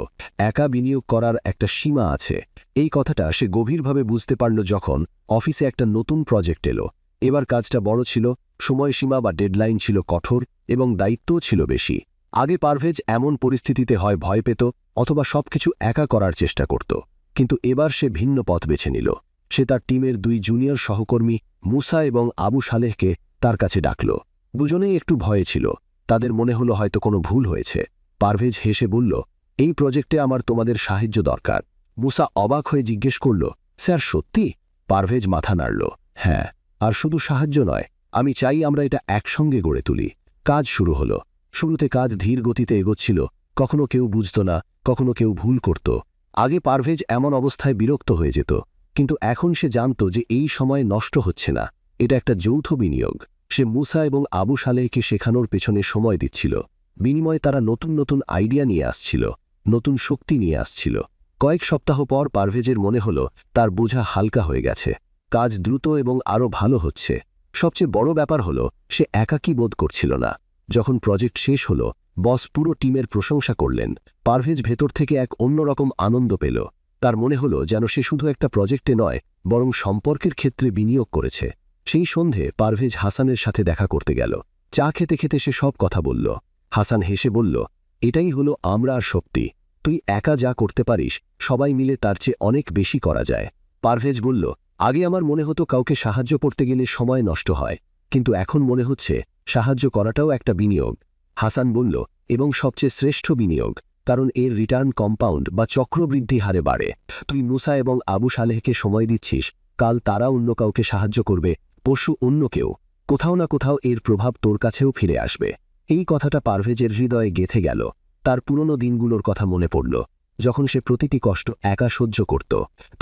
একা বিনিয়োগ করার একটা সীমা আছে। এই কথাটা সে গভীরভাবে বুঝতে পারল যখন অফিসে একটা নতুন প্রজেক্ট এলো। এবার কাজটা বড় ছিল, সময়সীমা বা ডেডলাইন ছিল কঠোর, এবং দায়িত্বও ছিল বেশি। আগে পারভেজ এমন পরিস্থিতিতে হয় ভয় পেত অথবা সবকিছু একা করার চেষ্টা করত। কিন্তু এবার সে ভিন্ন পথ বেছে নিল। সে তার টিমের 2 জুনিয়র সহকর্মী মুসা এবং আবু সালেহকে তার কাছে ডাকল। দুজনেই একটু ভয়ে ছিল। তাদের মনে হলো হয়তো কোনো ভুল হয়েছে। পারভেজ হেসে বলল, এই প্রজেক্টে আমার তোমাদের সাহায্য দরকার। মুসা অবাক হয়ে জিজ্ঞেস করল, স্যার সত্যি? পারভেজ মাথা নাড়ল, হ্যাঁ, আর শুধু সাহায্য নয়, আমি চাই আমরা এটা একসঙ্গে গড়ে তুলি। কাজ শুরু হলো। শুরুতে কাজ ধীর গতিতে এগোচ্ছিল। কখনো কেউ বুঝত না, কখনো কেউ ভুল করত। আগে পারভেজ এমন অবস্থায় বিরক্ত হয়ে যেত, কিন্তু এখন সে জানত যে এই সময় নষ্ট হচ্ছে না। এটা একটা যৌথ বিনিয়োগ। সে মুসা এবং আবু সালেহকে শেখানোর পেছনে সময় দিচ্ছিল। বিনিময়ে তারা নতুন নতুন আইডিয়া নিয়ে আসছিল, নতুন শক্তি নিয়ে আসছিল। কয়েক সপ্তাহ পর পারভেজের মনে হল তার বোঝা হালকা হয়ে গেছে। কাজ দ্রুত এবং আরও ভালো হচ্ছে। সবচেয়ে বড় ব্যাপার হল সে একাকী বোধ করছিল না। যখন প্রজেক্ট শেষ হল, বস পুরো টিমের প্রশংসা করলেন। পারভেজ ভেতর থেকে এক অন্যরকম আনন্দ পেল। তার মনে হল যেন সে শুধু একটা প্রজেক্টে নয়, বরং সম্পর্কের ক্ষেত্রে বিনিয়োগ করেছে। সেই সন্ধে পারভেজ হাসানের সাথে দেখা করতে গেল। চা খেতে খেতে সে সব কথা বলল। হাসান হেসে বলল, এটাই হলো আমরা আর শক্তি। তুই একা যা করতে পারিস, সবাই মিলে তার চেয়ে অনেক বেশি করা যায়। পারভেজ বলল, আগে আমার মনে হতো কাউকে সাহায্য করতে গেলে সময় নষ্ট হয়, কিন্তু এখন মনে হচ্ছে সাহায্য করাটাও একটা বিনিয়োগ। হাসান বলল, এবং সবচেয়ে শ্রেষ্ঠ বিনিয়োগ, কারণ এর রিটার্ন কম্পাউন্ড বা চক্রবৃদ্ধি হারে বাড়ে। তুই মুসা এবং আবু সালেহকে সময় দিচ্ছিস, কাল তারা অন্য কাউকে সাহায্য করবে, পরশু অন্য কেউ। কোথাও না কোথাও এর প্রভাব তোর কাছেও ফিরে আসবে। এই কথাটা পারভেজের হৃদয়ে গেঁথে গেল। তার পুরনো দিনগুলোর কথা মনে পড়ল, যখন সে প্রতিটি কষ্ট একা সহ্য করত।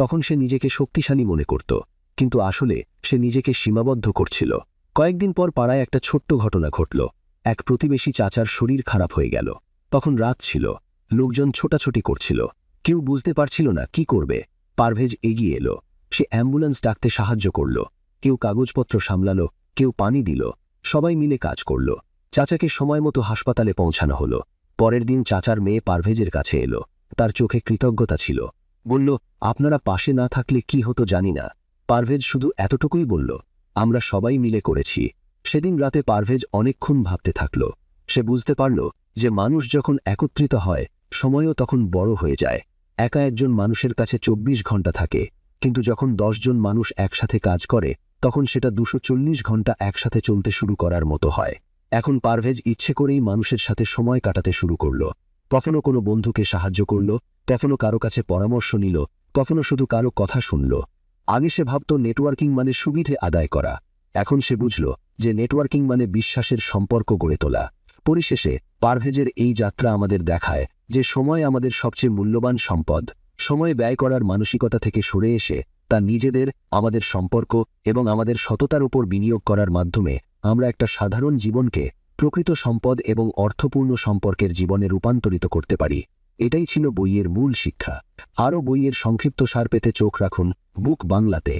তখন সে নিজেকে শক্তিশালী মনে করত, কিন্তু আসলে সে নিজেকে সীমাবদ্ধ করছিল। কয়েকদিন পর পাড়ায় একটা ছোট্ট ঘটনা ঘটল। এক প্রতিবেশী চাচার শরীর খারাপ হয়ে গেল। তখন রাত ছিল, লোকজন ছোটাছুটি করছিল। কেউ বুঝতে পারছিল না কি করবে। পারভেজ এগিয়ে এলো। সে অ্যাম্বুলেন্স ডাকতে সাহায্য করল। কেউ কাগজপত্র সামলালো, কেউ পানি দিল। সবাই মিলে কাজ করল। চাচাকে সময়মতো হাসপাতালে পৌঁছানো হলো। পরের দিন চাচার মেয়ে পারভেজের কাছে এলো। তার চোখে কৃতজ্ঞতা ছিল। বলল, আপনারা পাশে না থাকলে কি হতো জানি না। পারভেজ শুধু এতটুকুই বলল, আমরা সবাই মিলে করেছি। সেদিন রাতে পারভেজ অনেকক্ষণ ভাবতে থাকল। সে বুঝতে পারল যে মানুষ যখন একত্রিত হয় সময়ও তখন বড় হয়ে যায়। একা একজন মানুষের কাছে 24 ঘন্টা থাকে, কিন্তু যখন 10 জন মানুষ একসাথে কাজ করে তখন সেটা 240 ঘন্টা একসাথে চলতে শুরু করার মতো হয়। এখন পারভেজ ইচ্ছে করেই মানুষের সাথে সময় কাটাতে শুরু করল। কখনো কোনো বন্ধুকে সাহায্য করল, কখনো কারো কাছে পরামর্শ নিল, কখনো শুধু কারো কথা শুনল। আগে সে ভাবত নেটওয়ার্কিং মানে সুবিধে আদায় করা। এখন সে বুঝল যে নেটওয়ার্কিং মানে বিশ্বাসের সম্পর্ক গড়ে তোলা। পরিশেষে পারভেজের এই যাত্রা আমাদের দেখায় যে সময় আমাদের সবচেয়ে মূল্যবান সম্পদ। সময় ব্যয় করার মানসিকতা থেকে সরে এসে তা নিজেদের, আমাদের সম্পর্ক এবং আমাদের সততার উপর বিনিয়োগ করার মাধ্যমে আমরা একটা সাধারণ জীবনকে প্রকৃত সম্পদ এবং অর্থপূর্ণ সম্পর্কের জীবনে রূপান্তরিত করতে পারি। এটাই ছিল বইয়ের মূল শিক্ষা। আরও বইয়ের সংক্ষিপ্ত সার পেতে চোখ রাখুন বুক বাংলাতে।